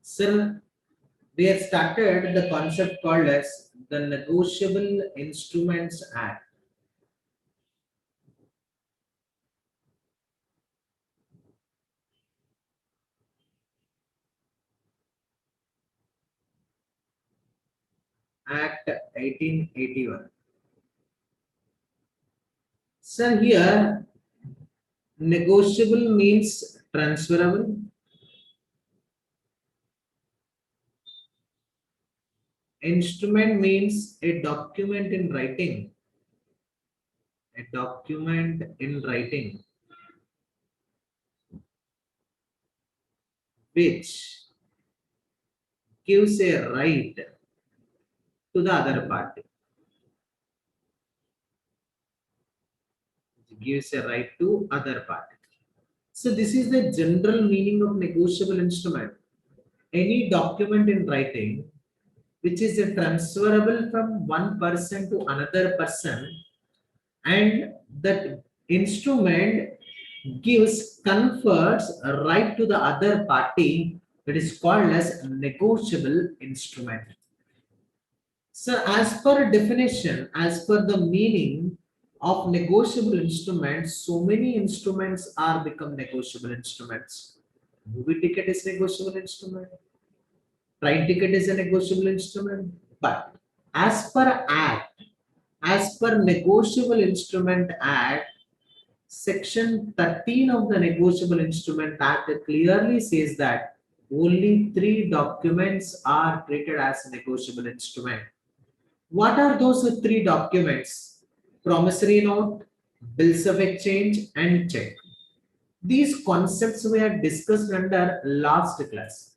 Sir, we have started the concept called as the Negotiable Instruments Act. Act 1881. Sir, here negotiable means transferable. Instrument means a document in writing. A document in writing which gives a right to the other party. It gives a right to other party. So this is the general meaning of negotiable instrument. Any document in writing which is transferable from one person to another person, and that instrument confers a right to the other party, that is called as negotiable instrument. So as per definition, as per the meaning of negotiable instruments, so many instruments are become negotiable instruments. Movie ticket is negotiable instrument. Train ticket is a negotiable instrument. But as per Act, as per Negotiable Instrument Act, Section 13 of the Negotiable Instrument Act clearly says that only three documents are treated as negotiable instrument. What are those three documents? Promissory note, bills of exchange, and check. These concepts were discussed under last class.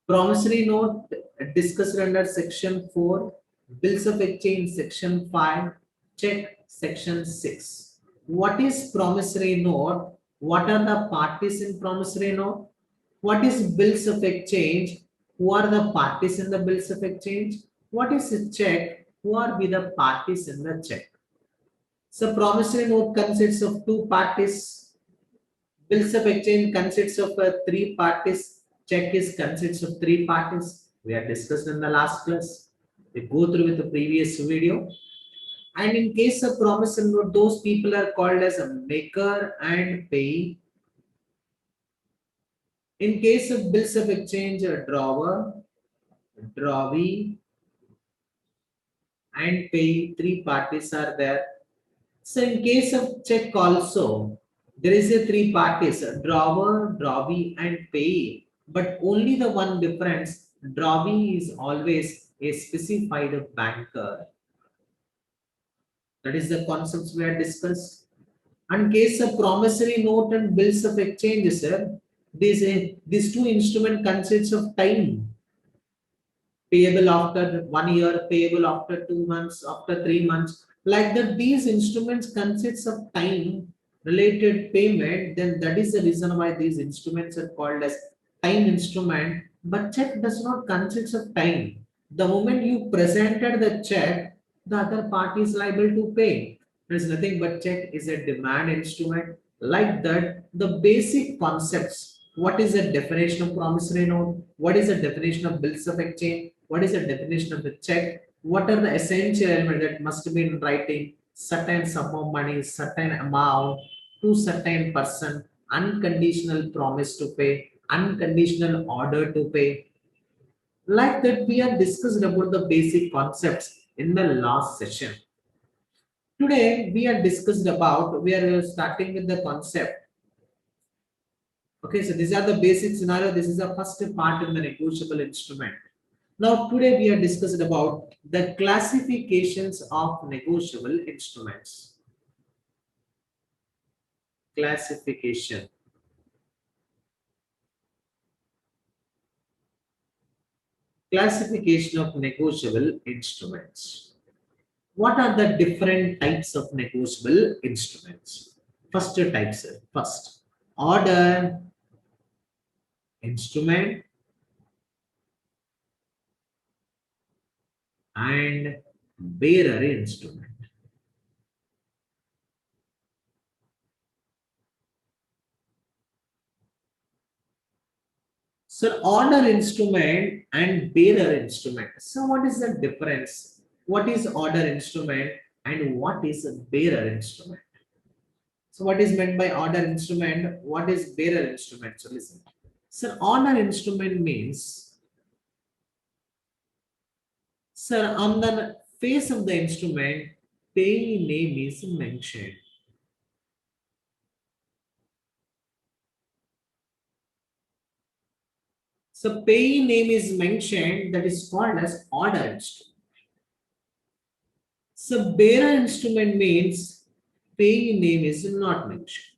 Promissory note discussed under section 4, bills of exchange section 5, check section 6. What is promissory note? What are the parties in promissory note? What is bills of exchange? Who are the parties in the bills of exchange? What is a check? Who are be the parties in the check? So promissory note consists of two parties. Bills of exchange consists of three parties. Check is consists of three parties. We have discussed in the last class. We go through with the previous video. And in case of promissory note, those people are called as a maker and payee. In case of bills of exchange, a drawer, drawee, and payee, three parties are there. So in case of check also, there is a three parties, a drawer, drawee, and payee. But only the one difference, drawee is always a specified banker. That is the concepts we have discussed. And case of promissory note and bills of exchange, sir, these two instruments consists of time. Payable after 1 year, payable after 2 months, after 3 months. Like that, these instruments consists of time related payment. Then that is the reason why these instruments are called as time instrument. But check does not consist of time. The moment you presented the check, the other party is liable to pay. There is nothing but check is a demand instrument. Like that, the basic concepts. What is the definition of promissory note? What is the definition of bills of exchange? What is the definition of the check? What are the essential elements that must be in writing? Certain sum of money, certain amount to certain person, unconditional promise to pay, unconditional order to pay. Like that, we have discussed about the basic concepts in the last session. Today, we are starting with the concept. Okay, so these are the basic scenario. This is the first part in the negotiable instrument. Now, today we are discussing about the classifications of negotiable instruments. Classification. Classification of negotiable instruments. What are the different types of negotiable instruments? First types. First, order instrument and bearer instrument. So order instrument and bearer instrument. So what is the difference? What is order instrument and what is a bearer instrument? So what is meant by order instrument? What is bearer instrument? So listen. So order instrument means, sir, on the face of the instrument, payee name is mentioned. So payee name is mentioned, that is called as order instrument. So bearer instrument means payee name is not mentioned.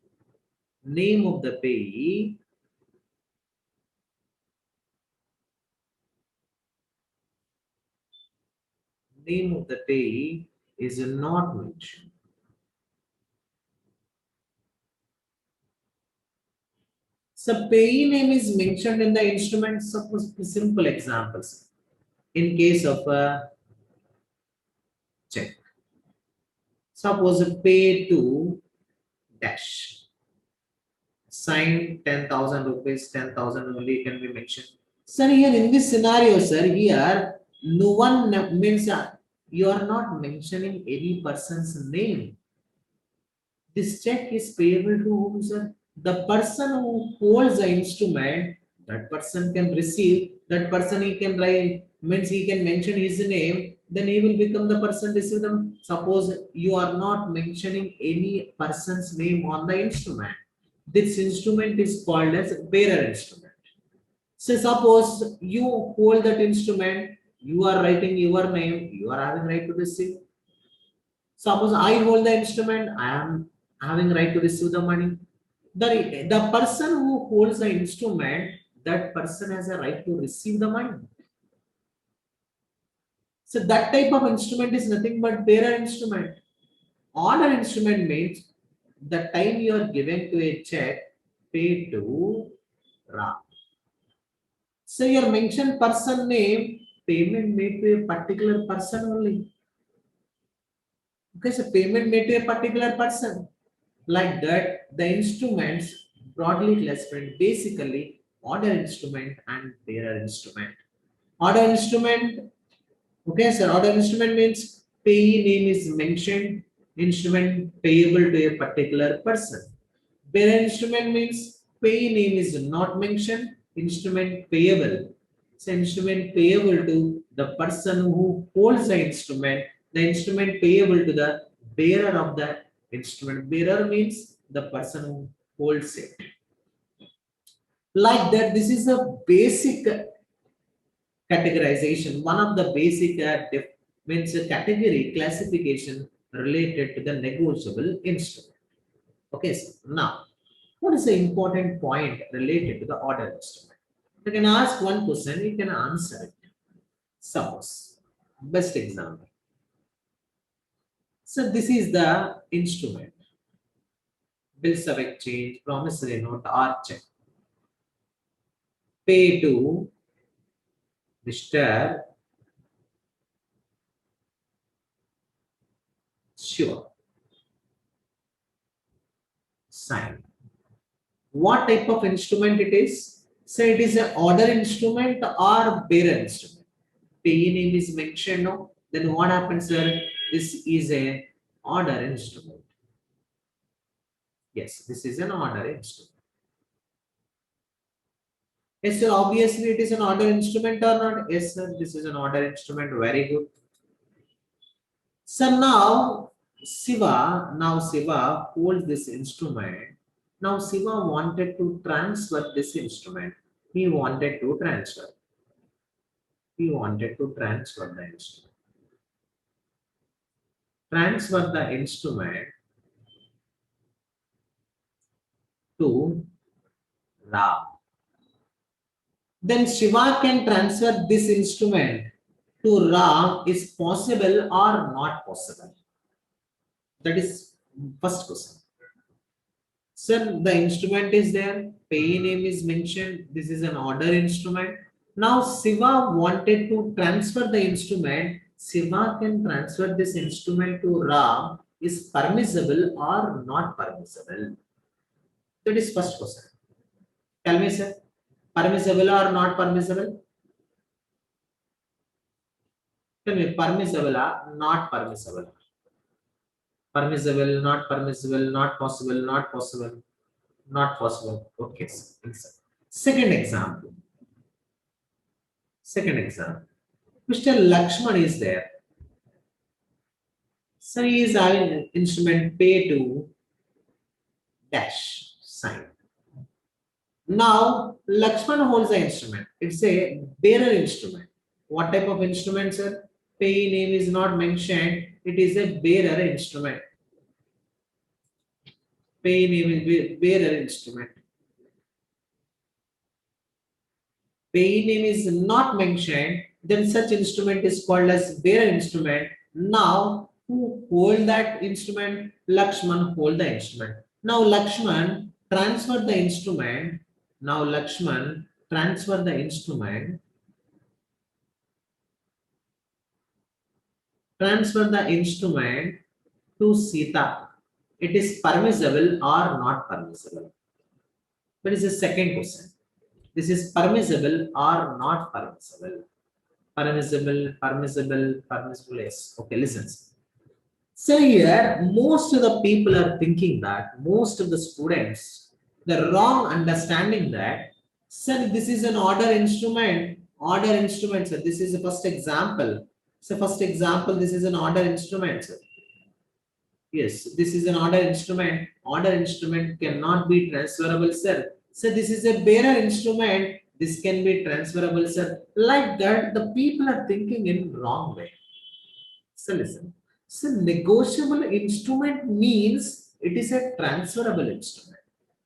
Name of the payee is not mentioned. So payee name is mentioned in the instrument. Suppose simple examples. In case of a check, suppose a pay to dash. Sign 10,000 rupees, 10,000 only can be mentioned. Sir, here in this scenario, sir, here no one means you are not mentioning any person's name. This check is payable to whom, sir? The person who holds the instrument, that person can receive, that person he can write, means he can mention his name, then he will become the person receive them. Suppose you are not mentioning any person's name on the instrument. This instrument is called as bearer instrument. So suppose you hold that instrument, you are writing your name, you are having right to receive. Suppose I hold the instrument, I am having right to receive the money. The person who holds the instrument, that person has a right to receive the money. So that type of instrument is nothing but bearer instrument. Order instrument means the time you are giving to a check, pay to Ram. So your mentioned person name, payment made to a particular person only. Okay, so payment made to a particular person. Like that, the instruments broadly classified basically order instrument and bearer instrument. Order instrument, okay, sir. Order instrument means payee name is mentioned, instrument payable to a particular person. Bearer instrument means payee name is not mentioned, instrument payable. So instrument payable to the person who holds the instrument payable to the bearer of the instrument. Bearer means the person who holds it. Like that, this is a basic categorization. One of the basic means a category classification related to the negotiable instrument. Okay, so now what is the important point related to the order instrument? You can ask one question, you can answer it. Suppose, best example. So this is the instrument. Bills of exchange, promissory note, or check. Pay to Mr. Sure. Sign. What type of instrument it is? So it is an order instrument or bearer instrument. Payee name is mentioned, no? Then what happens, sir? This is a order instrument. Yes, this is an order instrument. Yes, sir. Obviously, it is an order instrument or not? Yes, sir. This is an order instrument. Very good. So now Siva holds this instrument. Now Siva wanted to transfer this instrument. He wanted to transfer. He wanted to transfer the instrument. Transfer the instrument to Ram. Then Shiva can transfer this instrument to Ram is possible or not possible? That is first question. Sir, the instrument is there, payee name is mentioned, this is an order instrument. Now Siva wanted to transfer the instrument, Siva can transfer this instrument to Ram is permissible or not permissible? That is first question. Tell me, sir. Permissible or not permissible? Tell me, permissible or not permissible? Permissible, not permissible, not possible, not possible, not possible. Okay. Second example. Second example. Mr. Lakshman is there. So he is having an instrument pay to dash sign. Now Lakshman holds the instrument. It's a bearer instrument. What type of instrument, sir? Pay name is not mentioned. It is a bearer instrument. Pay name is bearer instrument. Pay name is not mentioned. Then such instrument is called as bearer instrument. Now who hold that instrument? Lakshman hold the instrument. Now Lakshman transfer the instrument. Now Lakshman transfer the instrument. Transfer the instrument to Sita. It is permissible or not permissible? But it's the second question. This is permissible or not permissible? Permissible, permissible, permissible. Yes. Okay, listen. So here, most of the people are thinking that, most of the students, the wrong understanding that, sir, this is an order instrument. Order instrument, sir. This is the first example. So first example, this is an order instrument, sir. Yes, this is an order instrument. Order instrument cannot be transferable, sir. So this is a bearer instrument. This can be transferable, sir. Like that, the people are thinking in wrong way. So listen. So negotiable instrument means it is a transferable instrument.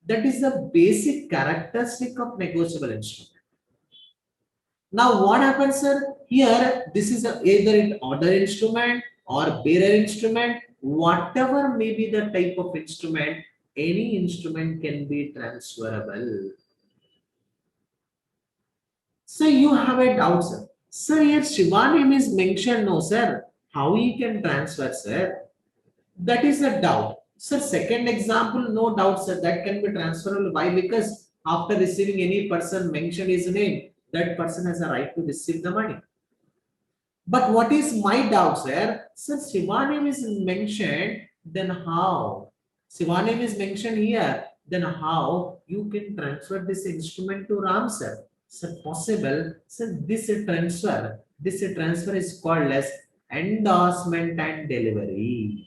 That is the basic characteristic of negotiable instrument. Now what happens, sir? Here, this is either an order instrument or bearer instrument, whatever may be the type of instrument, any instrument can be transferable. So you have a doubt, sir. Sir, here Shiva name is mentioned, no, sir. How he can transfer, sir? That is a doubt. Sir, second example, no doubt, sir, that can be transferable. Why? Because after receiving any person mention his name, that person has a right to receive the money. But what is my doubt, sir? Since Shiva name is mentioned, then how? Shiva name is mentioned here, then how you can transfer this instrument to Ram, sir? Sir, possible. Sir, this transfer is called as endorsement and delivery.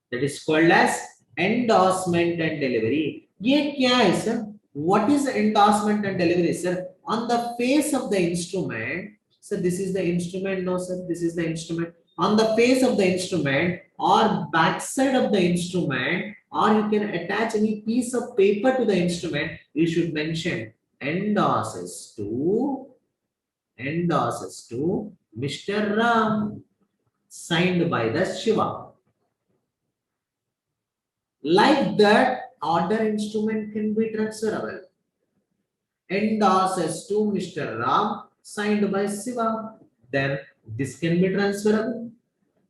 That is called as endorsement and delivery. ये क्या है, sir? What is endorsement and delivery, sir? On the face of the instrument, so this is the instrument, no, sir, this is the instrument. On the face of the instrument or backside of the instrument, or you can attach any piece of paper to the instrument, you should mention endorses to Mr. Ram, signed by the Shiva. Like that, order instrument can be transferable. Endorses to Mr. Ram, signed by Shiva. Then this can be transferable.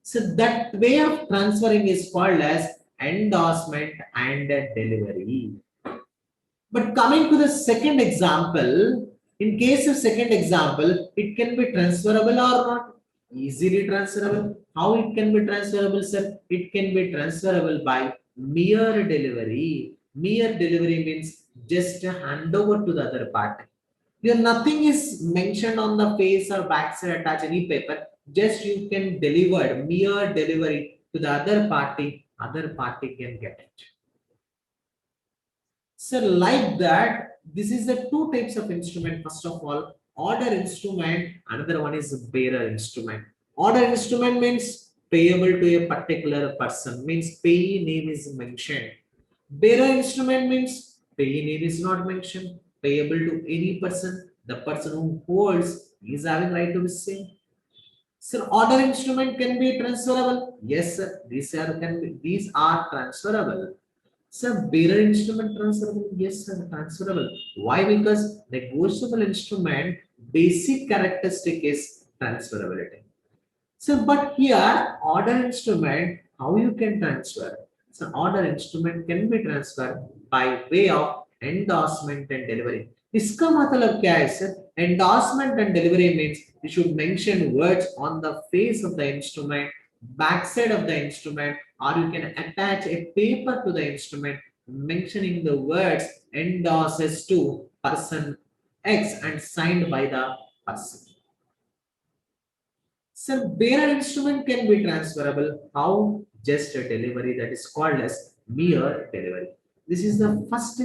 So that way of transferring is called as endorsement and delivery. But coming to the second example, in case of second example, it can be transferable or not? Easily transferable. How it can be transferable, sir? It can be transferable by mere delivery. Mere delivery means just a handover to the other party. Here nothing is mentioned on the face or backside attach any paper. Just you can deliver mere delivery to the other party can get it. So like that, this is the two types of instrument. First of all, order instrument, another one is bearer instrument. Order instrument means payable to a particular person, means payee name is mentioned. Bearer instrument means payee name is not mentioned, payable to any person, the person who holds is having right to receive. So order instrument can be transferable. Yes, sir. These are transferable. Sir, bearer instrument transferable? Yes, sir, transferable. Why? Because negotiable instrument basic characteristic is transferability. So, but here order instrument, how you can transfer? So order instrument can be transferred by way of endorsement and delivery. इसका मतलब क्या है sir? Endorsement and delivery means you should mention words on the face of the instrument, backside of the instrument, or you can attach a paper to the instrument mentioning the words endorses to person X and signed by the person. So bearer instrument can be transferable. How? Just a delivery, that is called as mere delivery. This is the first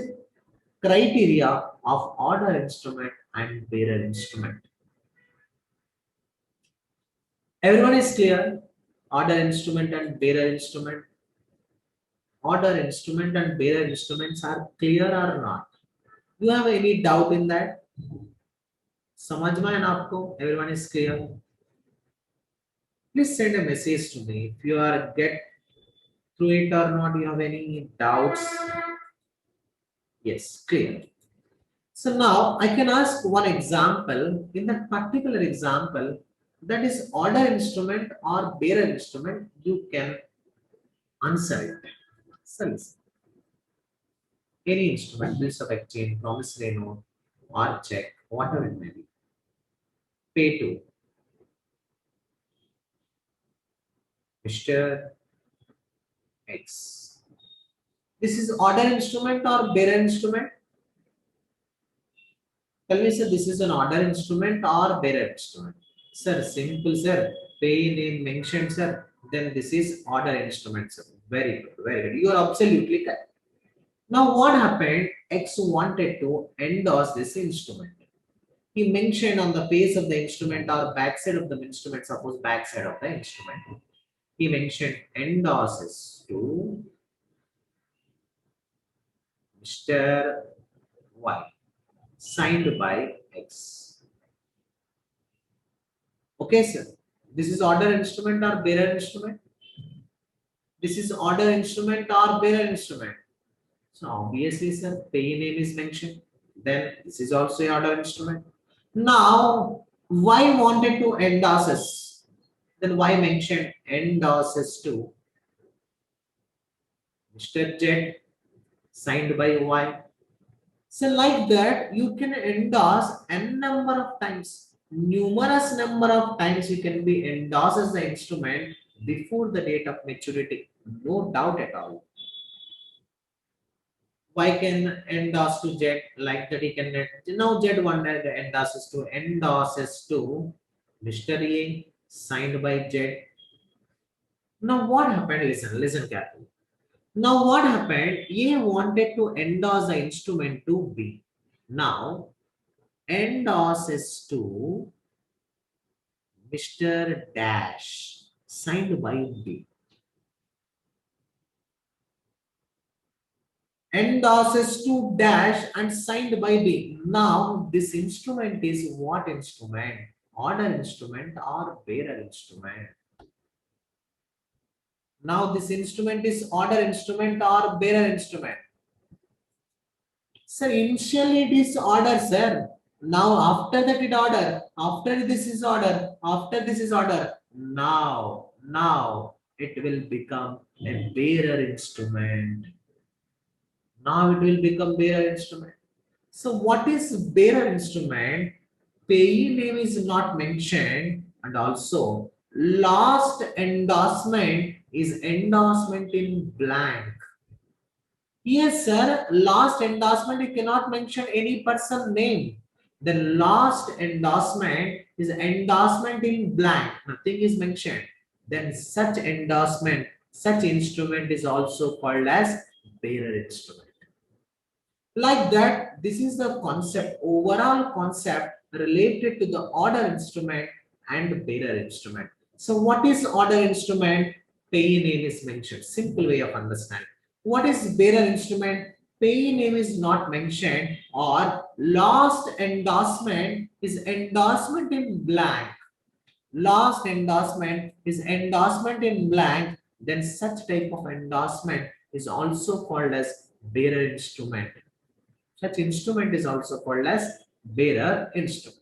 criteria of order instrument and bearer instrument. Everyone is clear? Order instrument and bearer instrument. Order instrument and bearer instruments are clear or not? Do you have any doubt in that? समझ में है ना आपको? Everyone is clear? Please send a message to me if you are get through it or not. You have any doubts? Yes, clear. So now I can ask one example. In that particular example, that is order instrument or bearer instrument, you can answer it. So listen. Any instrument, bills of exchange, promissory note, or check, whatever it may be. Pay to Mr. X. This is order instrument or bearer instrument? Tell me, sir, this is an order instrument or bearer instrument? Sir, simple, sir. Pay name mentioned, sir. Then this is order instrument, sir. Very good, very good. You are absolutely correct. Now, what happened? X wanted to endorse this instrument. He mentioned on the face of the instrument or backside of the instrument, suppose backside of the instrument. He mentioned endorses to Mr. Y, signed by X. Okay, sir. This is order instrument or bearer instrument? This is order instrument or bearer instrument? So obviously, sir, pay name is mentioned. Then this is also an order instrument. Now, Y wanted to endorses. Then Y mentioned endorses to Mr. Z, signed by Y. So like that, you can endorse n number of times. Numerous number of times you can be endorses the instrument before the date of maturity. No doubt at all. Y can endorse to Z like that he can now Z one endorses to Mr. A, signed by Z. Now what happened? Listen carefully. Now what happened? A wanted to endorse the instrument to B. Now endorses to Mr. Dash, signed by B. Endorses to Dash and signed by B. Now this instrument is what instrument? Order instrument or bearer instrument? Now this instrument is order instrument or bearer instrument? Sir, initially it is order, sir. Now after that it order. After this is order. After this is order. Now it will become a bearer instrument. Now it will become bearer instrument. So what is bearer instrument? Payee name is not mentioned, and also last endorsement is endorsement in blank. Yes, sir. Last endorsement, you cannot mention any person name. The last endorsement is endorsement in blank. Nothing is mentioned. Then such endorsement, such instrument is also called as bearer instrument. Like that, this is the concept, overall concept related to the order instrument and bearer instrument. So what is order instrument? Payee name is mentioned. Simple way of understanding. What is bearer instrument? Payee name is not mentioned, or last endorsement is endorsement in blank. Last endorsement is endorsement in blank. Then such type of endorsement is also called as bearer instrument. Such instrument is also called as bearer instrument.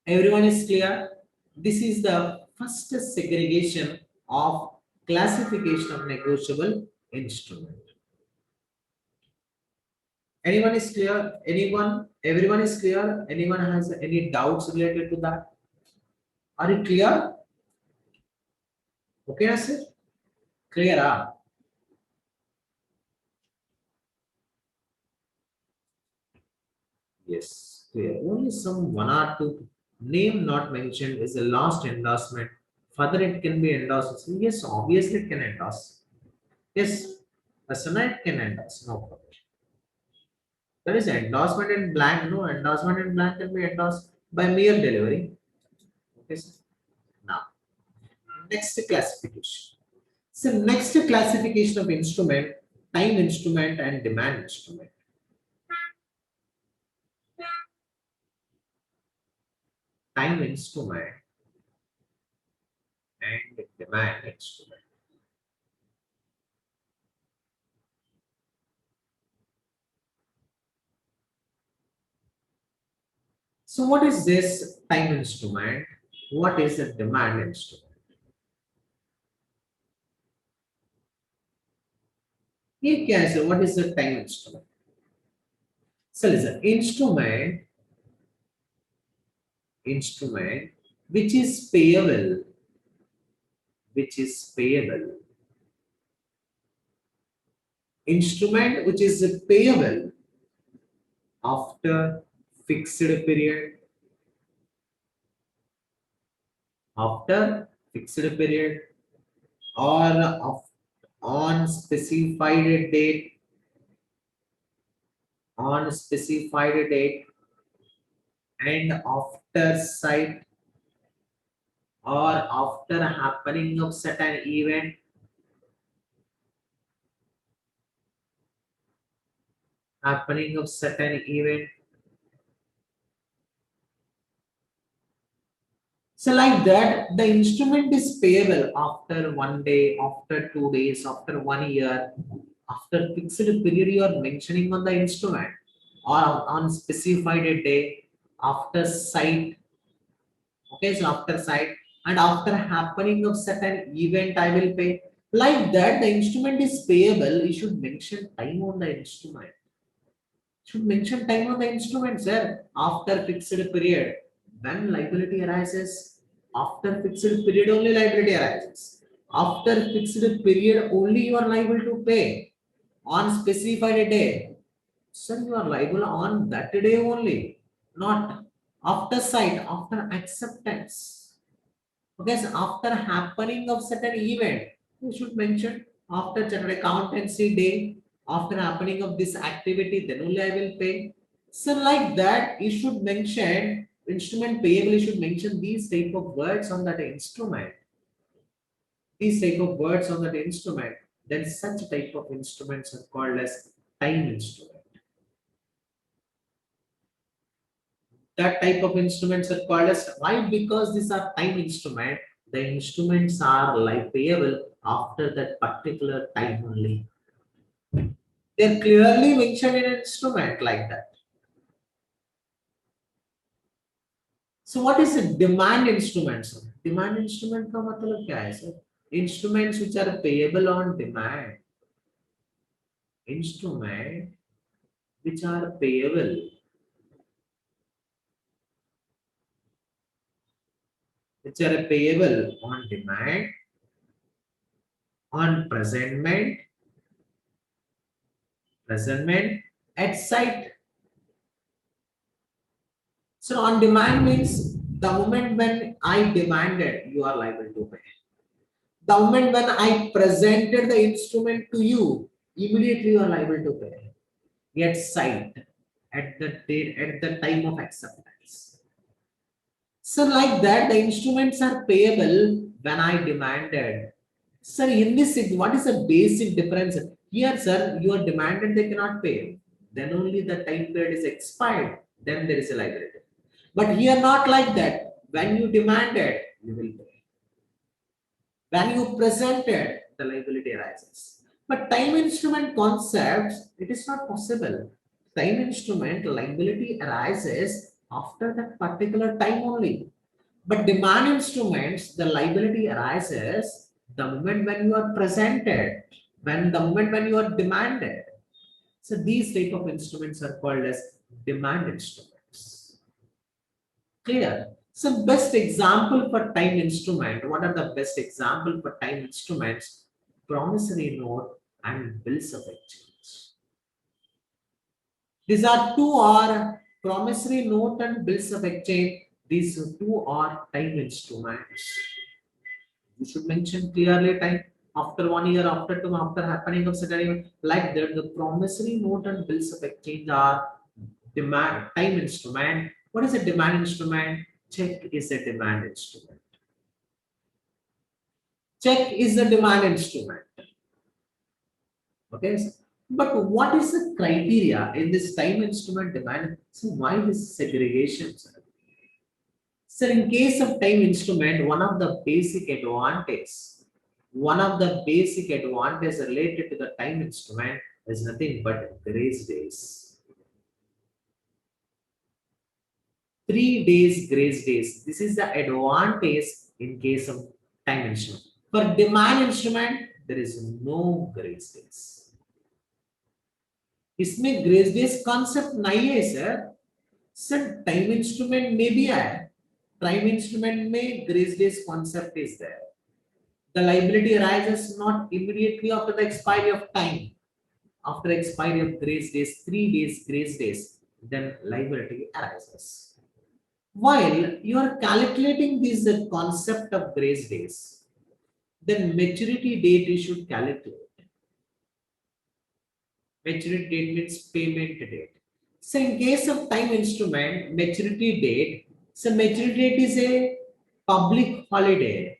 Everyone is clear? This is the first segregation of Classification of negotiable instrument. Anyone is clear? Anyone? Everyone is clear? Anyone has any doubts related to that? Are you clear? Okay, Nasir? Clear, ah? Yes, clear. Only some one or two name not mentioned is the last endorsement. Further, it can be endorsed. Yes, obviously it can endorse. Yes, a Senate can endorse, no problem. There is endorsement in blank, no endorsement in blank can be endorsed by mere delivery. Okay, sir. Now, next classification. So, next classification of instrument, time instrument and demand instrument. Time instrument and demand instrument. So, what is this time instrument? What is a demand instrument? Here, क्या है, sir? What is the time instrument? So, listen, instrument which is payable, which is payable, instrument which is payable after fixed period, after fixed period, or on specified date, on specified date, and after sight, or after happening of certain event, happening of certain event. So like that, the instrument is payable after 1 day, after 2 days, after 1 year, after fixed period you are mentioning on the instrument, or on specified day, after sight. Okay, so after sight and after happening of certain event, I will pay. Like that, the instrument is payable. You should mention time on the instrument. Should mention time on the instrument, sir. After fixed period, when liability arises, after fixed period only liability arises. After fixed period only you are liable to pay. On specified day, sir, you are liable on that day only, not after sight, after acceptance. Okay, so after happening of certain event, you should mention after certain accountancy day, after happening of this activity, then only I will pay. So like that, you should mention instrument payable. You should mention these type of words on that instrument. These type of words on that instrument. Then such type of instruments are called as time instrument. That type of instruments are called as why? Because these are time instrument. The instruments are like payable after that particular time only. They're clearly mentioned in an instrument like that. So what is a demand instrument, sir? Demand instrument का मतलब क्या है, sir? Instruments which are payable on demand. Instrument which are payable, on demand, on presentment at site. So on demand means the moment when I demanded, you are liable to pay. The moment when I presented the instrument to you, immediately you are liable to pay. Yet site at the date, at the time of acceptance. So like that, the instruments are payable when I demanded. Sir, in this, what is the basic difference? Here, sir, you are demanded, they cannot pay. Then only the time period is expired. Then there is a liability. But here, not like that. When you demanded, you will pay. When you presented, the liability arises. But time instrument concepts, it is not possible. Time instrument liability arises after that particular time only. But demand instruments, the liability arises The moment when you are presented, the moment when you are demanded. So these type of instruments are called as demand instruments. Clear? So best example for time instrument. What are the best example for time instruments? Promissory note and bills of exchange. These are two are promissory note and bills of exchange. These two are time instruments. You should mention clearly time after 1 year, after two, after happening of certain event. Like that, the promissory note and bills of exchange are demand time instrument. What is a demand instrument? Check is a demand instrument. Check is a demand instrument. Okay. But what is the criteria in this time instrument demand? So why this segregation, sir? So in case of time instrument, one of the basic advantage related to the time instrument is nothing but grace days. 3 days grace days. This is the advantage in case of time instrument. For demand instrument, there is no grace days. इसमें grace days concept नहीं है sir time instrument में भी है time instrument में grace days concept is there the liability arises not immediately after the expiry of time after expiry of grace days 3 days grace days then liability arises while you are calculating this concept of grace days then maturity date you should calculate. Maturity date means payment date. So in case of time instrument, maturity date, so maturity date is a public holiday,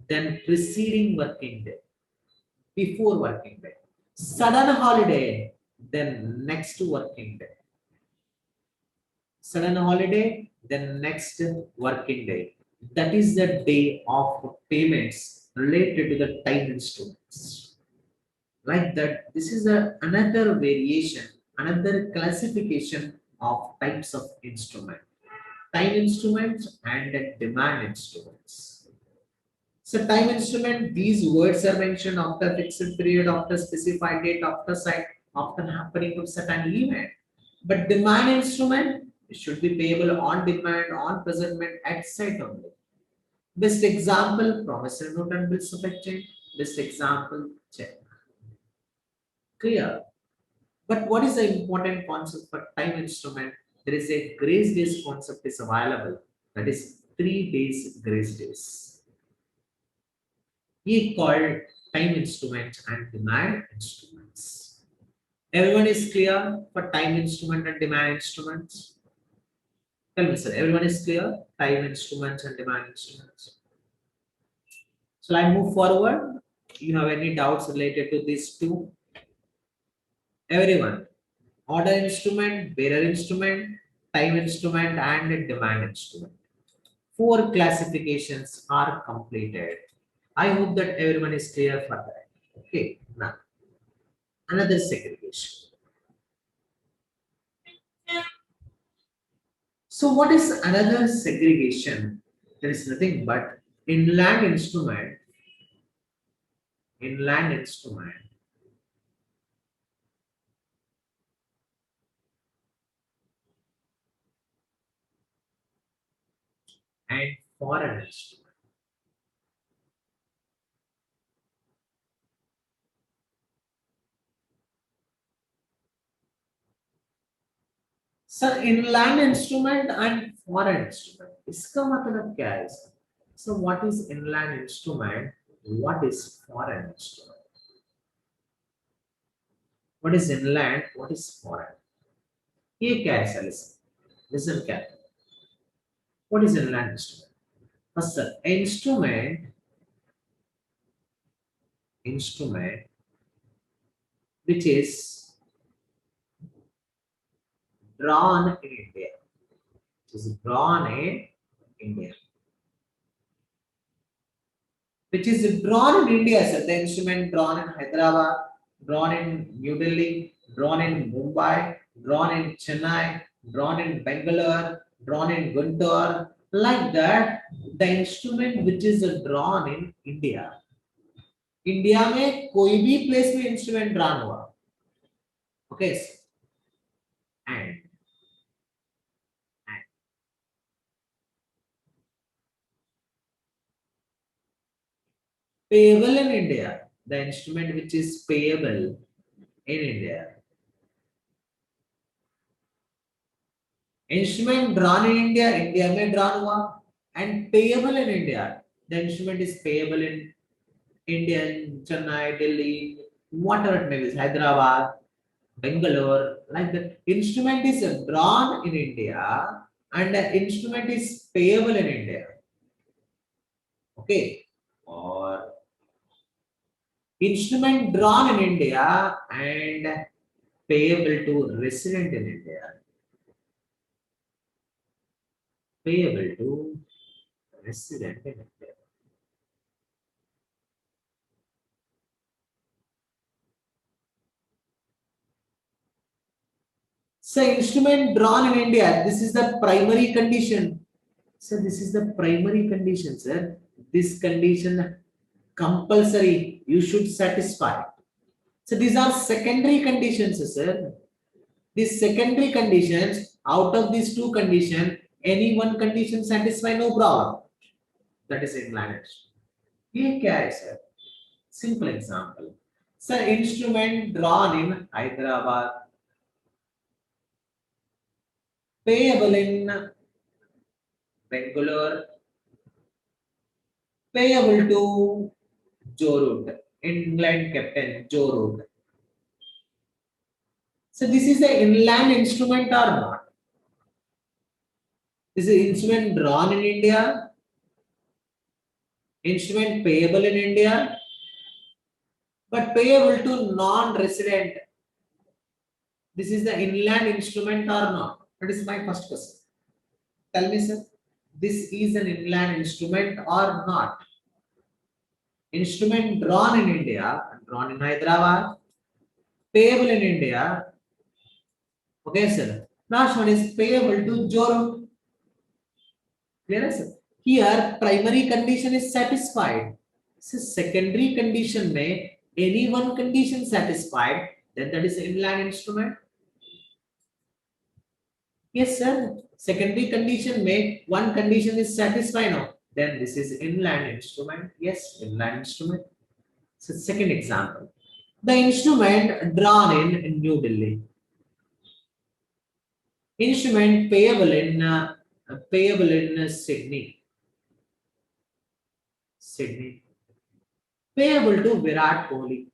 then preceding working day, before working day. Sudden holiday, then next working day. Sudden holiday, then next working day. That is the day of payments related to the time instruments. Like that, this is another variation, another classification of types of instrument. Time instruments and demand instruments. So time instrument, these words are mentioned after fixed period, after specified date, after site, after happening of certain event. But demand instrument should be payable on demand, on presentment, at site only. Best example, promissory note and bills of exchange. Best example, check. Clear. But what is the important concept for time instrument? There is a grace days concept is available. That is 3 days grace days. He called time instruments and demand instruments. Everyone is clear for time instrument and demand instruments? Tell me, sir, everyone is clear? Time instruments and demand instruments. Shall I move forward? You have any doubts related to these two? Everyone. Order instrument, bearer instrument, time instrument, and a demand instrument. 4 classifications are completed. I hope that everyone is clear for that. Okay, now another segregation. So, what is another segregation? There is nothing but inland instrument, and foreign instrument. Sir, inland instrument and foreign instrument. इसका मतलब क्या है? So, what is inland instrument? What is foreign instrument? What is inland? What is foreign? ये क्या है sir? Listen carefully. What is inland instrument? First, sir, instrument which is drawn in India. It is drawn in India. Which is drawn in India, sir. The instrument drawn in Hyderabad, drawn in New Delhi, drawn in Mumbai, drawn in Chennai, drawn in Bangalore, drawn in Guntur, Like that, the instrument which is drawn in India, India में कोई भी place में instrument drawn हुआ, okay, and payable in India, the instrument which is payable in India, instrument drawn in India, India में drawn हुआ, and payable in India, the instrument is payable in India, in Chennai, Delhi, whatever it may be, Hyderabad, Bangalore, like the instrument is drawn in India and the instrument is payable in India. Okay. Or instrument drawn in India and payable to resident in India. Payable to resident in India. So instrument drawn in India, this is the primary condition. So this is the primary condition, sir. This condition compulsory, you should satisfy. So these are secondary conditions, sir. These secondary conditions, out of these two conditions, any one condition satisfy, no problem. That is inland. ये क्या है sir? Simple example. Sir, instrument drawn in Hyderabad, payable in Bangalore, payable to Joe Root, England captain Joe Root. So this is the inland instrument or not? This is instrument drawn in India, instrument payable in India, but payable to non-resident. This is the inland instrument or not? That is my first question. Tell me, sir, this is an inland instrument or not? Instrument drawn in India, drawn in Hyderabad, payable in India. Okay, sir. Last one is payable to Joe. Clear, sir? Here, primary condition is satisfied. So, secondary condition may any one condition satisfied, then that is inland instrument. Yes, sir. Secondary condition may one condition is satisfied now. Then this is inland instrument. Yes, inland instrument. So, second example. The instrument drawn in New Delhi. Instrument payable in Sydney. Sydney. Payable to Virat Kohli.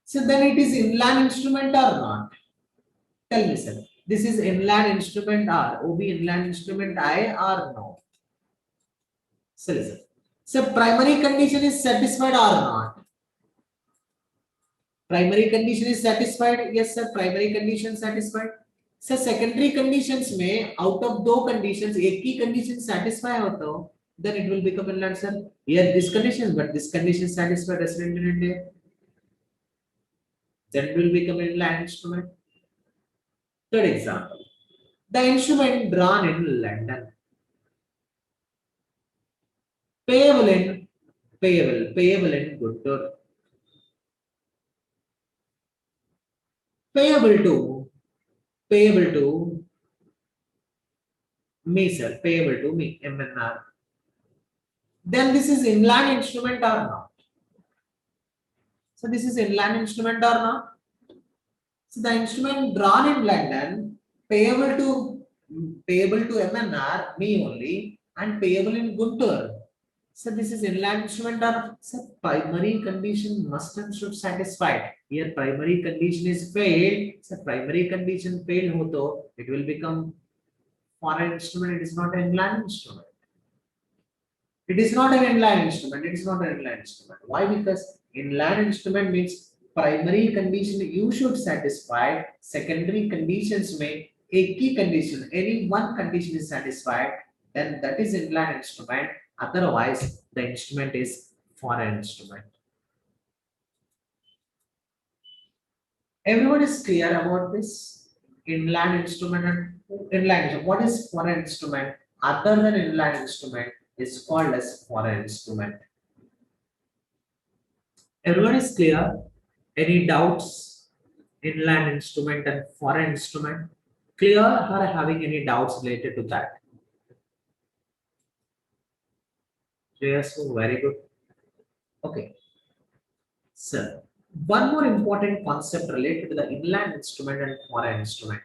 So then it is inland instrument or not? Tell me, sir. This is inland instrument or OB inland instrument I or no? So listen. So primary condition is satisfied or not? Primary condition is satisfied. Yes, sir. Primary condition satisfied. So secondary conditions may out of दो conditions एक ही condition satisfy होता हो, then it will become inland, sir. Here this condition, but this condition satisfied resident in India. Then it will become inland instrument. Third example. The instrument drawn in London. Payable in Guntur. Payable to me, sir. Payable to me, MNR. Then this is inland instrument or not? So this is inland instrument or not? So the instrument drawn in London, payable to MNR, me only, and payable in Guntur. So this is inland instrument or so primary condition must and should satisfied. Here primary condition is failed. So primary condition failed hoto, it will become foreign instrument. It is not an inland instrument. It is not an inland instrument. It is not an inland instrument. Why? Because inland instrument means primary condition you should satisfy. Secondary conditions may a key condition, any one condition is satisfied, then that is inland instrument. Otherwise, the instrument is foreign instrument. Everyone is clear about this? inland instrument and inland. What is foreign instrument? Other than inland instrument is called as foreign instrument. Everyone is clear? Any doubts? Inland instrument and foreign instrument? Clear or having any doubts related to that? Yes, so very good. Okay. So, one more important concept related to the inland instrument and foreign instrument.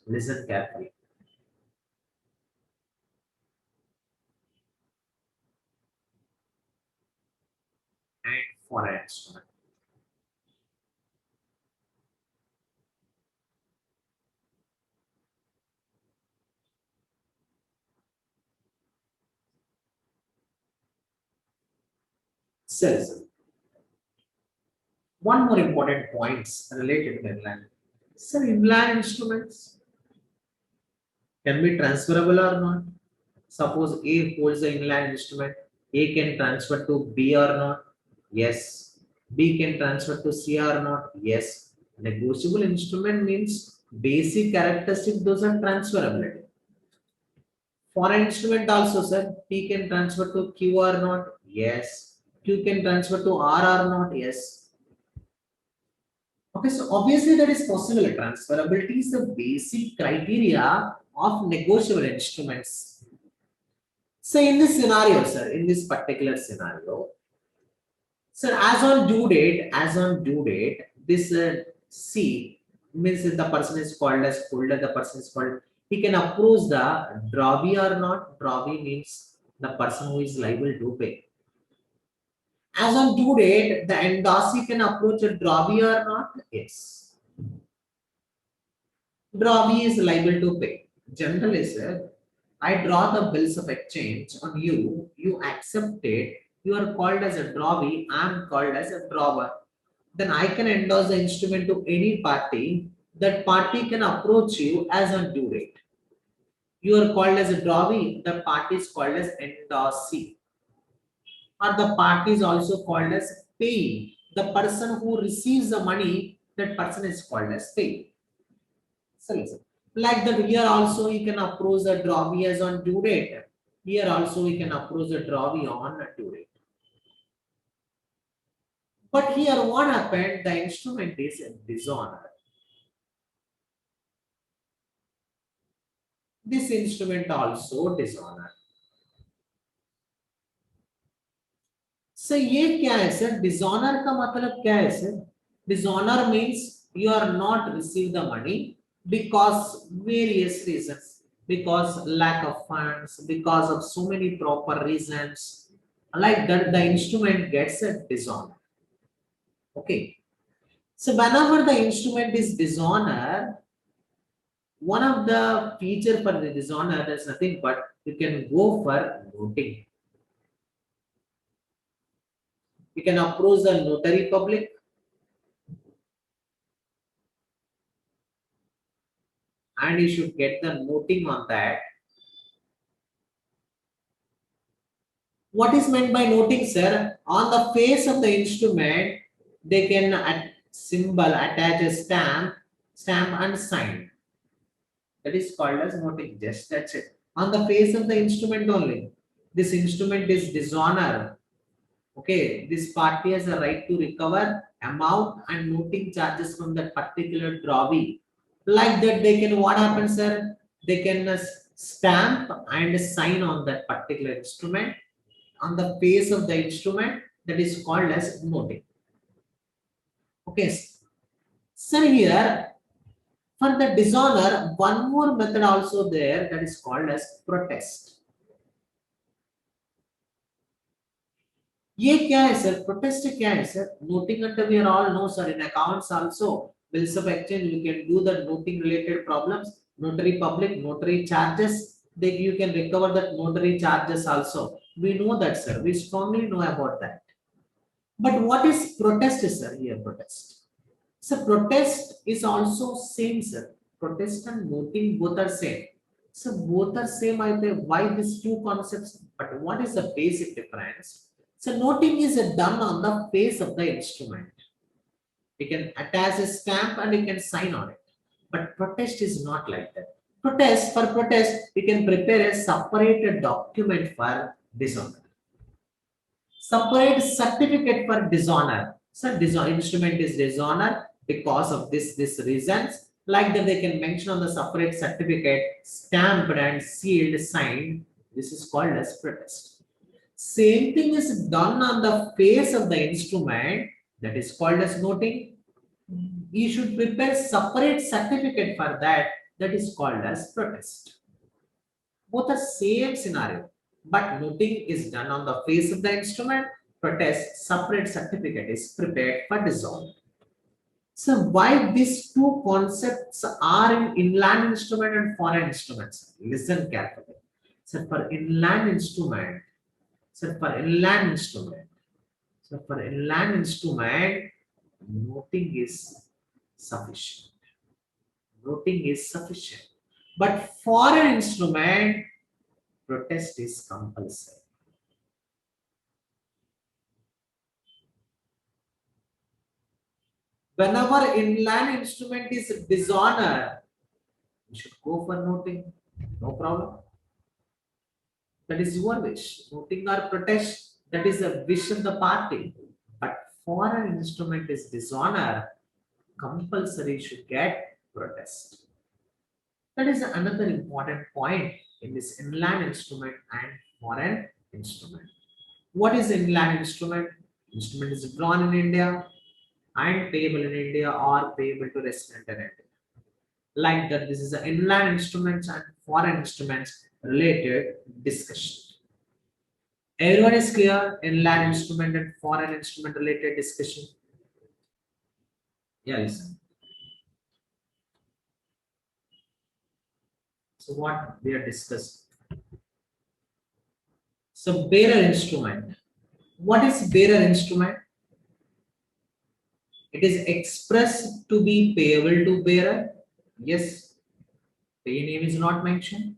Listen carefully. And foreign instrument. So, listen. One more important points related to inland. So, inland instruments can be transferable or not. Suppose A holds the inland instrument, A can transfer to B or not? Yes. B can transfer to C or not? Yes. Negotiable instrument means basic characteristic, those are transferability. Foreign instrument also, sir, P can transfer to Q or not? Yes. Q can transfer to R or not? Yes. Okay, so obviously that is possible. Transferability is the basic criteria of negotiable instruments. So in this scenario, sir, in this particular scenario, sir, as on due date, this C means that the person is called as holder, the person is called, he can approach the drawee or not. Drawee means the person who is liable to pay. As on due date, the endorsee can approach a drawee or not? Yes. Drawee is liable to pay. Generally, sir, I draw the bills of exchange on you, you accept it, you are called as a drawee, I am called as a drawer. Then I can endorse the instrument to any party, that party can approach you as on due date. You are called as a drawee, the party is called as endorsee. Or the party is also called as payee. The person who receives the money, that person is called as payee. So listen. Like that, here also you can approach the drawee as on due date. Here also we can approach the drawee on due date. But here what happened? The instrument is dishonored. This instrument also dishonored. So ये क्या है sir? Dishonor का मतलब क्या है sir? Dishonor means you are not receive the money because various reasons, because lack of funds, because of so many proper reasons. Like that, the instrument gets a dishonor. Okay. So whenever the instrument is dishonor, one of the feature for the dishonor is nothing but you can go for noting. You can approach the notary public and you should get the noting on that. What is meant by noting, sir? On the face of the instrument, they can attach a stamp and sign. That is called as noting. Just that's it. On the face of the instrument only. This instrument is dishonor. Okay, this party has a right to recover amount and noting charges from that particular drawee. Like that, they can, what happens, sir? They can stamp and sign on that particular instrument on the face of the instrument, that is called as noting. Okay, sir, here for the dishonor, one more method also there, that is called as protest. ये क्या है sir? Protest क्या है sir? Noting and we are all know, sir, in accounts also, bills of exchange, you can do the noting related problems, notary public, notary charges, you can recover that notary charges also. We know that, sir. We strongly know about that. But what is protest, sir? Here, protest. So protest is also same, sir. Protest and noting both are same. So both are same. I think why these two concepts? But what is the basic difference? So noting is done on the face of the instrument. You can attach a stamp and you can sign on it. But protest is not like that. For protest, we can prepare a separated document for dishonor. Separate certificate for dishonor. So instrument is dishonor because of this reasons. Like that, they can mention on the separate certificate, stamped and sealed, signed. This is called as protest. Same thing is done on the face of the instrument. That is called as noting. You should prepare separate certificate for that. That is called as protest. Both are same scenario, but noting is done on the face of the instrument. Protest separate certificate is prepared for dissolve. So why these two concepts are in inland instrument and foreign instruments? Listen carefully. So for inland instrument, noting is sufficient. Noting is sufficient. But foreign instrument, protest is compulsory. Whenever inland instrument is dishonor, you should go for noting. No problem. That is your wish. Noting or protest, that is a wish of the party. But foreign instrument is dishonor, compulsory should get protest. That is another important point in this inland instrument and foreign instrument. What is inland instrument? Instrument is drawn in India and payable in India or payable to resident in India. Like that, this is the inland instruments and foreign instruments related discussion. Everyone is clear? Inland instrument and foreign instrument related discussion. Yeah, listen. So what we are discussing? So bearer instrument. What is bearer instrument? It is expressed to be payable to bearer. Yes, pay name is not mentioned.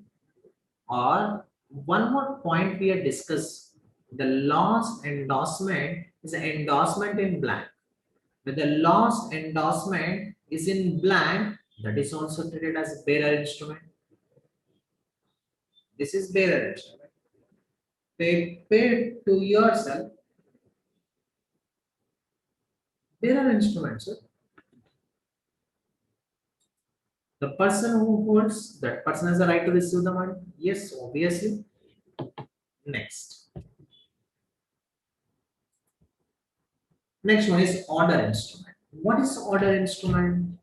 Or one more point we have discussed, the lost endorsement is an endorsement in blank. When the lost endorsement is in blank, that is also treated as bearer instrument. This is bearer instrument. Pay to yourself. Bearer instrument, sir. The person who holds, that person has the right to receive the money. Yes, obviously. Next. Next one is order instrument. What is order instrument?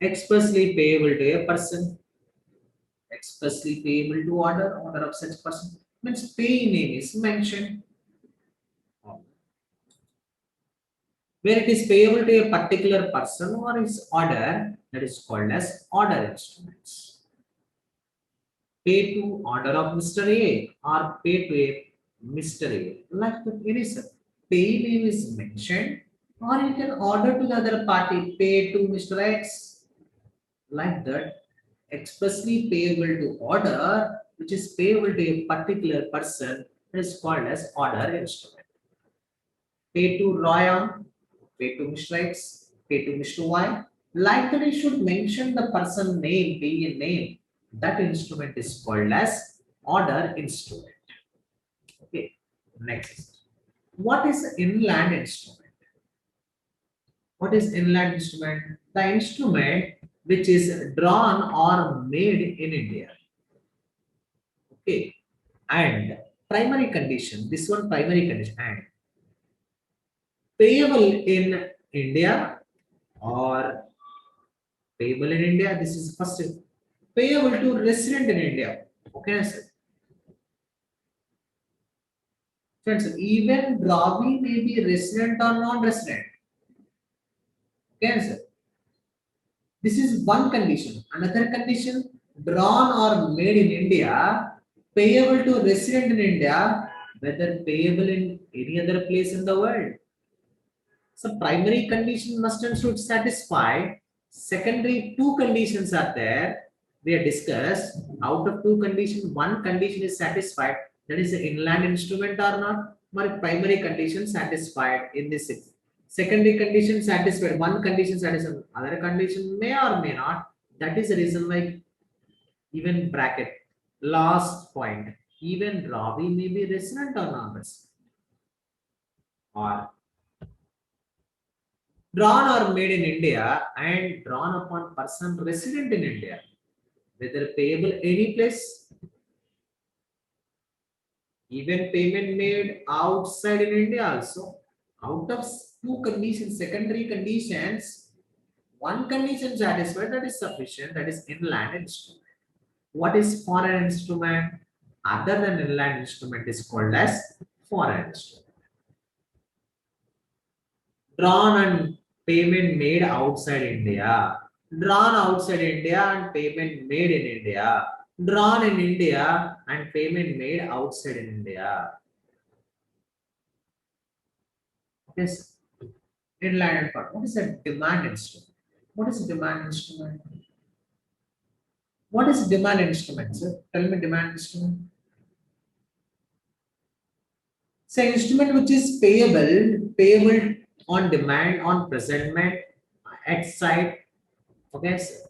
Expressly payable to a person. Expressly payable to order of such person. Means pay name is mentioned. Where it is payable to a particular person or its order, that is called as order instruments. Pay to order of Mr. A or pay to a Mr. A. Like the eraser. Pay name is mentioned, or you can order to the other party, pay to Mr. X. Like that, expressly payable to order, which is payable to a particular person, is called as order instrument. Pay to Roya, pay to Mr. X, pay to Mr. Y. Like that, you should mention the person name, pay name. That instrument is called as order instrument. Okay, next. What is inland instrument? What is inland instrument? The instrument which is drawn or made in India. Okay, and primary condition. This one primary condition and payable in India or payable in India. This is first payable to resident in India. Okay, sir. Friends, even drawing may be resident or non-resident. Okay, sir. This is one condition. Another condition, drawn or made in India, payable to resident in India, whether payable in any other place in the world. So primary condition must and should satisfy. Secondary two conditions are there. We have discussed. Out of two conditions, one condition is satisfied. That is the inland instrument or not. My primary condition satisfied in this Secondary condition satisfied, one condition satisfied, other condition may or may not. That is the reason why even bracket last point, even Ravi may be resident or non-resident, or drawn or made in India and drawn upon person resident in India, whether payable any place, even payment made outside in India also. Out of two conditions, secondary conditions, one condition satisfied, that is sufficient, that is inland instrument. What is foreign instrument? Other than inland instrument is called as foreign instrument. Drawn and payment made outside India. Drawn outside India and payment made in India. Drawn in India and payment made outside in India. Yes. Inland and foreign. What is a demand instrument? What is a demand instrument? What is demand instrument, sir? Tell me demand instrument. So instrument which is payable on demand, on presentment, at site. Okay, sir.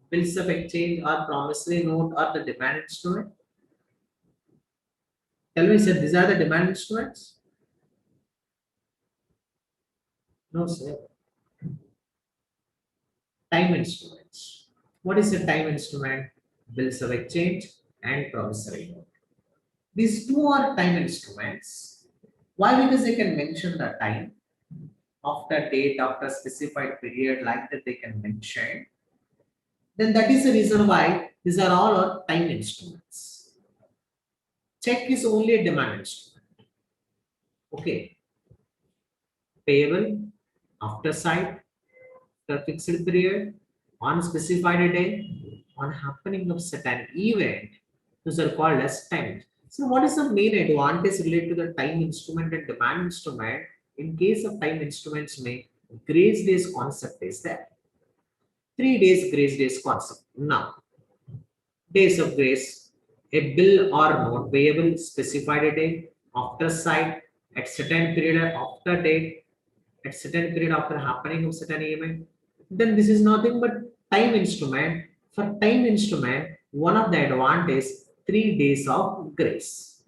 Bills of exchange or promissory note or the demand instrument. Tell me, sir, these are the demand instruments? No, sir. Time instruments. What is a time instrument? Bills of exchange and promissory note. These two are time instruments. Why? Because they can mention the time, after date, after specified period, like that they can mention. Then that is the reason why these are all our time instruments. Check is only a demand instrument. Okay. Payable, after site, after fixed period, on specified day, on happening of certain event, those are called as time. So what is the main advantage related to the time instrument and demand instrument? In case of time instruments, may grace days concept is there. 3 days grace days concept. Now, days of grace, a bill or note payable specified a day, after site, at certain period after date, at certain period after happening of certain event, then this is nothing but time instrument. For time instrument, one of the advantage 3 days of grace.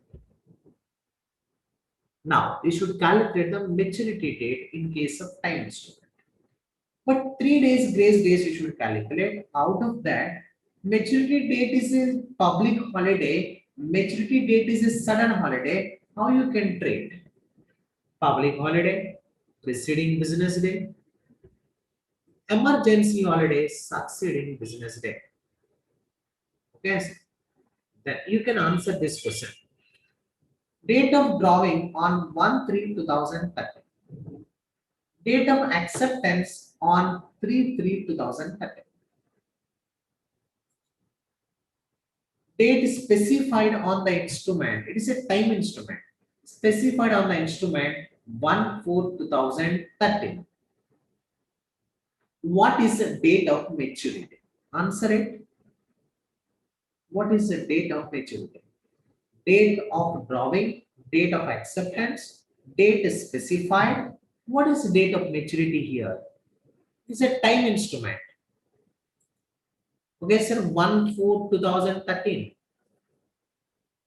Now you should calculate the maturity date in case of time instrument. But 3 days grace days you should calculate. Out of that, maturity date is a public holiday. Maturity date is a sudden holiday. How you can trade? Public holiday, preceding business day, emergency holiday succeeding business day. Okay, then you can answer this question. Date of drawing on 1/3/2013. Date of acceptance on 3/3/2013. Date specified on the instrument. It is a time instrument. Specified on the instrument 1/4/2013. What is the date of maturity? Answer it. What is the date of maturity? Date of drawing, date of acceptance, date is specified. What is the date of maturity here? It's a time instrument. Okay, sir, 1/4/2013.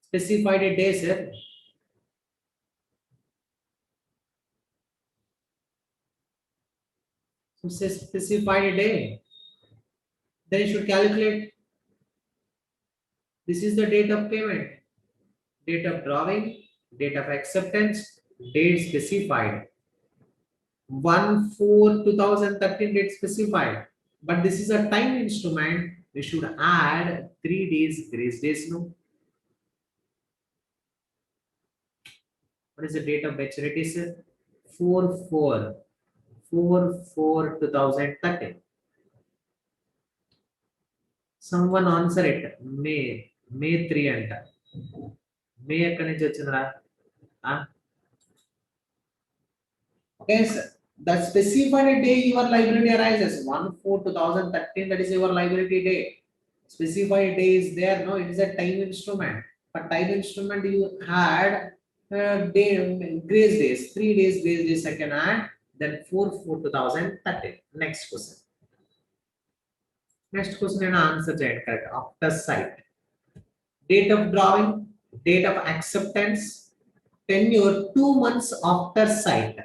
Specified a day, sir. So say specified a day. Then you should calculate. This is the date of payment, date of drawing, date of acceptance, date specified. 1/4/2013 date specified. But this is a time instrument. We should add 3 days grace days. No. What is the date of maturity, sir? 4/4/2013. Someone answer it. May 3 anta. May ekkadi nunchi vachindra? Okay, sir. The specified day your liability arises 1/4/2013. That is your liability day. Specified day is there. No, it is a time instrument. But time instrument you had grace days, 3 days grace days I can add, then 4/4/2013. Next question. Next question and answer correct. After site. Date of drawing, date of acceptance, tenure 2 months after site.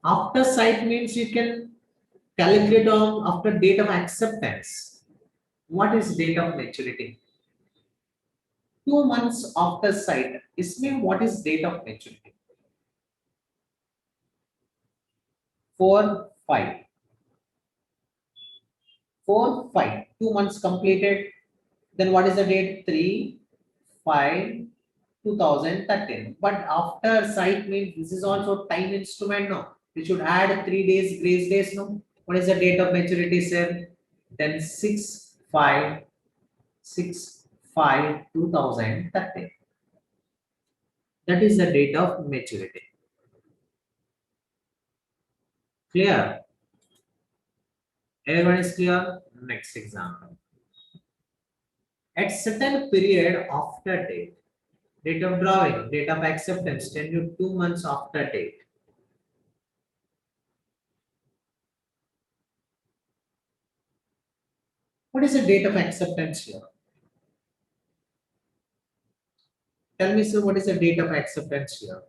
After site means you can calculate on after date of acceptance. What is date of maturity? 2 months after site. Isme what is date of maturity? 4, 5. 4, 5. 2 months completed. Then what is the date? 3, 5, 2013. But after site means this is also time instrument now. We should add 3 days grace days now. What is the date of maturity, sir? Then 6, 5, 6, 5, 2013. That is the date of maturity. Clear? Everyone is clear? Next example. At certain period after date, date of drawing, date of acceptance, tenure 2 months after date. What is the date of acceptance here? Tell me, sir, what is the date of acceptance here?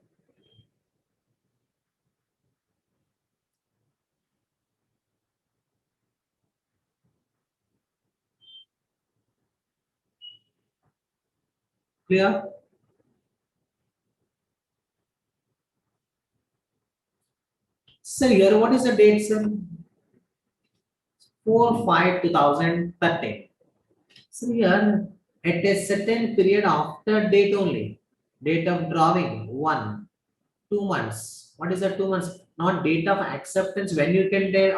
Clear? Sir, here what is the date, sir? 4/5/2013. So here at a certain period after date only, date of drawing 1, 2 months. What is the 2 months? Not date of acceptance. When you can take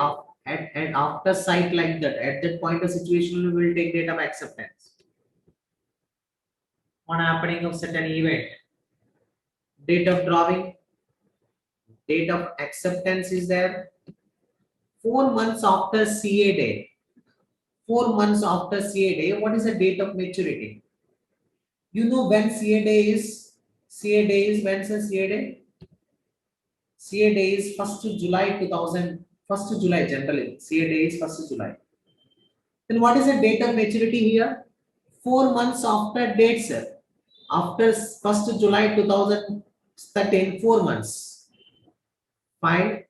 at after site like that, at that point of situation, we will take date of acceptance. On happening of certain event, date of drawing, date of acceptance is there. 4 months after CA day. 4 months after CA day, what is the date of maturity? You know when CA day is? CA day is when, sir? CA day? CA day is 1st July 2000. 1st July generally. CA day is 1st July. Then what is the date of maturity here? 4 months after date, sir. After 1st July 2013, 4 months. 5,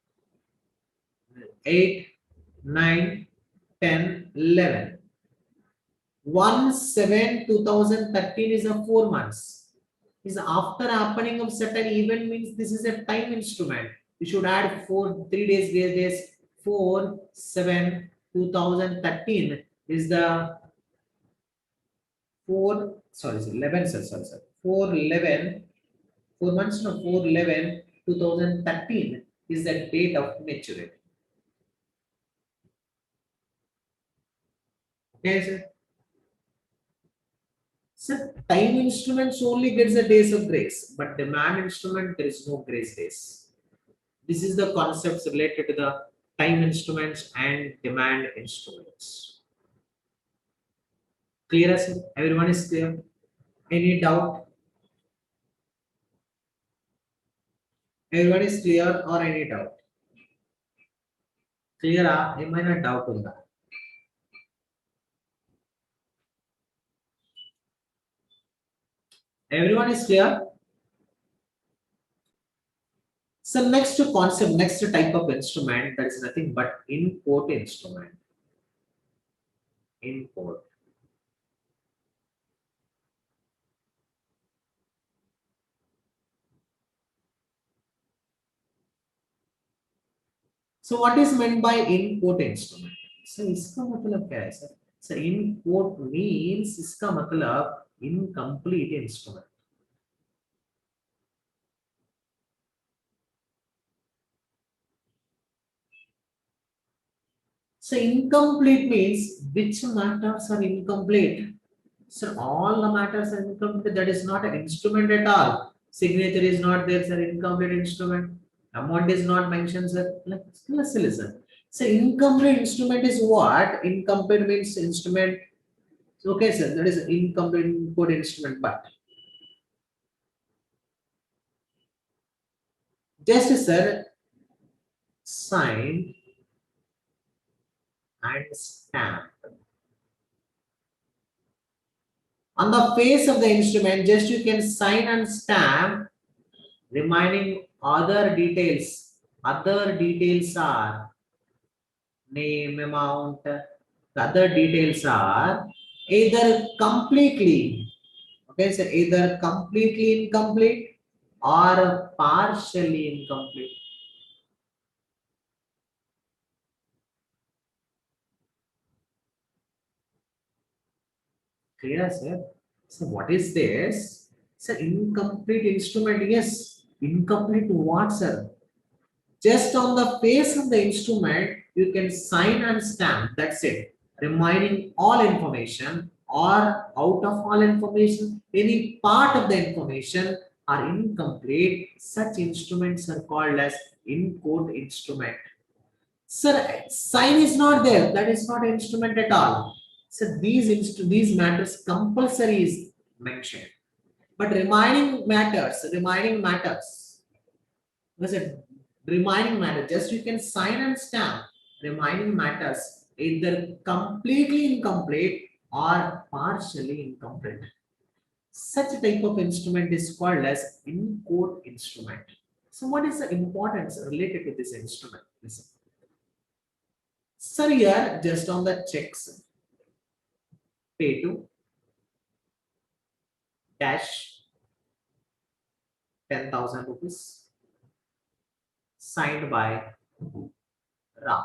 8, 9, 10, 11. 1/7/2013 is a 4 months. Is after happening of certain event means this is a time instrument. We should add 3 days grace days. 4/7/2013 is the 11, sir, sorry, sir. 4/11, 4 months, no, 4/11/2013 is the date of maturity. Okay, sir. So time instruments only gets the days of grace, but demand instrument there is no grace days. This is the concepts related to the time instruments and demand instruments. Clear, sir? Everyone is clear? Any doubt? Everyone is clear or any doubt? Clear? ఏమైనా doubt ఉందా? Everyone is clear? So next concept, next type of instrument, that is nothing but in-port instrument. In-port. So what is meant by in-port instrument? So इसका मतलब क्या है, sir? So in-port means इसका मतलब incomplete instrument. So incomplete means which matters are incomplete. So all the matters are incomplete. That is not an instrument at all. Signature is not there, sir. Incomplete instrument. Amount is not mentioned, sir. Let's listen. So incomplete instrument is what? Incomplete means instrument. Okay, sir. That is incomplete input instrument, but Just sir, sign and stamp. On the face of the instrument, just you can sign and stamp, remaining other details. Other details are name, amount. The other details are either completely, okay, so either completely incomplete or partially incomplete. Clear, sir? So what is this? Sir, incomplete instrument. Yes, incomplete what, sir? Just on the face of the instrument, you can sign and stamp. That's it. Reminding all information or out of all information, any part of the information are incomplete. Such instruments are called as in quote instrument. Sir, sign is not there. That is not an instrument at all. So these matters compulsory is mentioned. But remaining matters. Listen, remaining matter. Just you can sign and stamp. Remaining matters either completely incomplete or partially incomplete. Such a type of instrument is called as in quote instrument. So what is the importance related to this instrument? Listen. Sir, here just on the checks, pay to dash 10,000 rupees signed by Ram.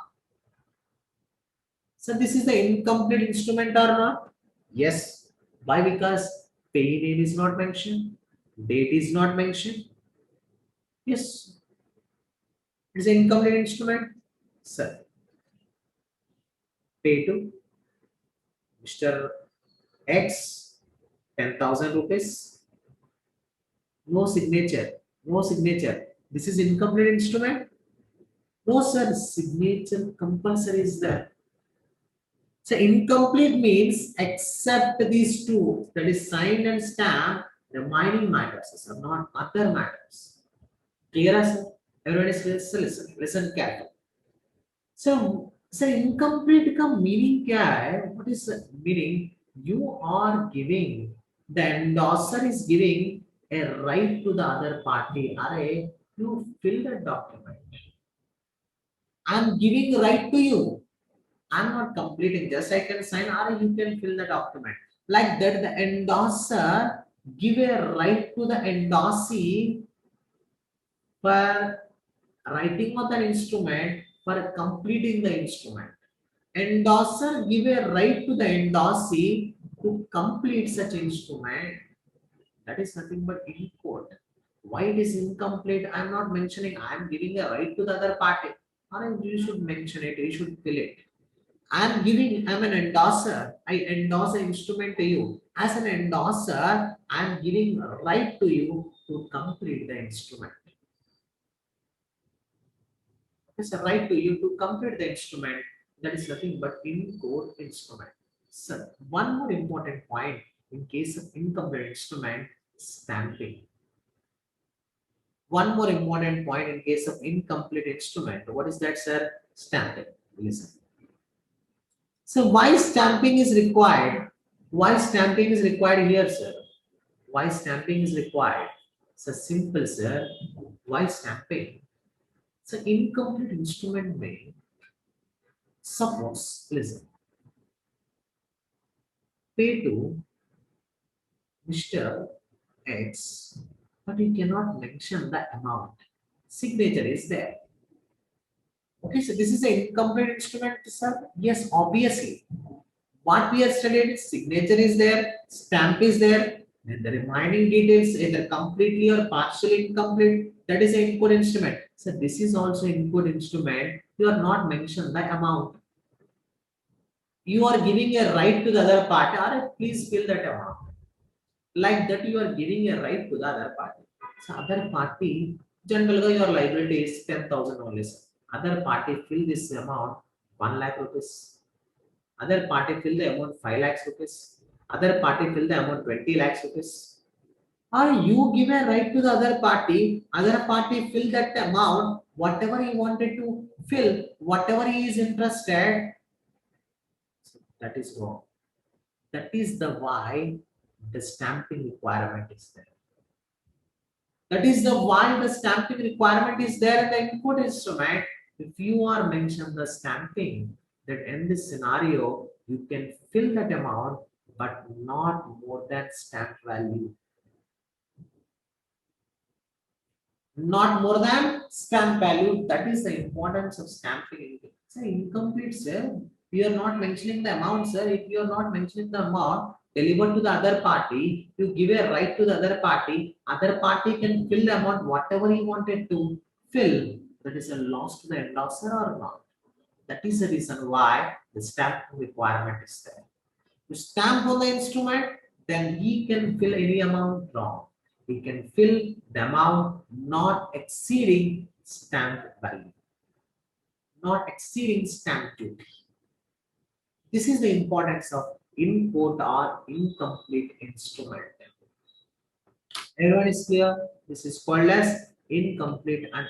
So this is the incomplete instrument or not? Yes. Why? Because pay name is not mentioned, date is not mentioned. Yes, it's an incomplete instrument. Sir, pay to Mr. X 10,000 rupees. No signature. No signature. This is incomplete instrument. No, sir. Signature compulsory is there. So incomplete means except these two, that is signed and stamped, remaining matters, sir, not other matters. Clear, sir? Everyone is clear? So listen carefully. So incomplete का meaning क्या है? What is the meaning? You are giving, the endorser is giving a right to the other party. Are you fill the document. I'm giving right to you. I'm not completing, just I can sign or you can fill the document. Like that, the endorser give a right to the endorsee for writing on the instrument for completing the instrument. Endorser give a right to the endorsee to complete such instrument. That is nothing but in quote. Why it is incomplete? I'm not mentioning. I'm giving a right to the other party. Or you should mention it. You should fill it. I'm an endorser. I endorse an instrument to you. As an endorser, I'm giving a right to you to complete the instrument. It's a right to you to complete the instrument. That is nothing but in code instrument. So one more important point in case of incomplete instrument, stamping. One more important point in case of incomplete instrument. What is that, sir? Stamping. Listen. So why stamping is required? Why stamping is required here, sir? Why stamping is required? So simple, sir. Why stamping? So incomplete instrument may suppose, listen, pay to Mr. X, but you cannot mention the amount. Signature is there. Okay, so this is an incomplete instrument, sir. Yes, obviously. What we have studied is signature is there, stamp is there, and the remaining details either completely or partially incomplete. That is an input instrument. So this is also input instrument. You are not mentioned the amount. You are giving a right to the other party. Or please fill that amount. Like that, you are giving a right to the other party. So other party, generally your liability is 10,000 only. Sir. Other party fill this amount 1 lakh rupees. Other party fill the amount 5 lakhs rupees. Other party fill the amount 20 lakhs rupees. or you give a right to the other party fill that amount, whatever he wanted to fill, whatever he is interested. So that is wrong. That is the why the stamping requirement is there. That is the why the stamping requirement is there in the input instrument. If you are mentioned the stamping, that in this scenario, you can fill that amount, but not more than stamp value. Not more than stamp value. That is the importance of stamping. It's an incomplete, sir. You are not mentioning the amount, sir. If you are not mentioning the amount delivered to the other party, you give a right to the other party. Other party can fill the amount whatever he wanted to fill. That is a loss to the endorser or not. That is the reason why the stamp requirement is there. To stamp on the instrument, then he can fill any amount wrong. He can fill the amount not exceeding stamp value, not exceeding stamp duty. This is the importance of import or incomplete instrument. Everyone is clear? This is called as incomplete and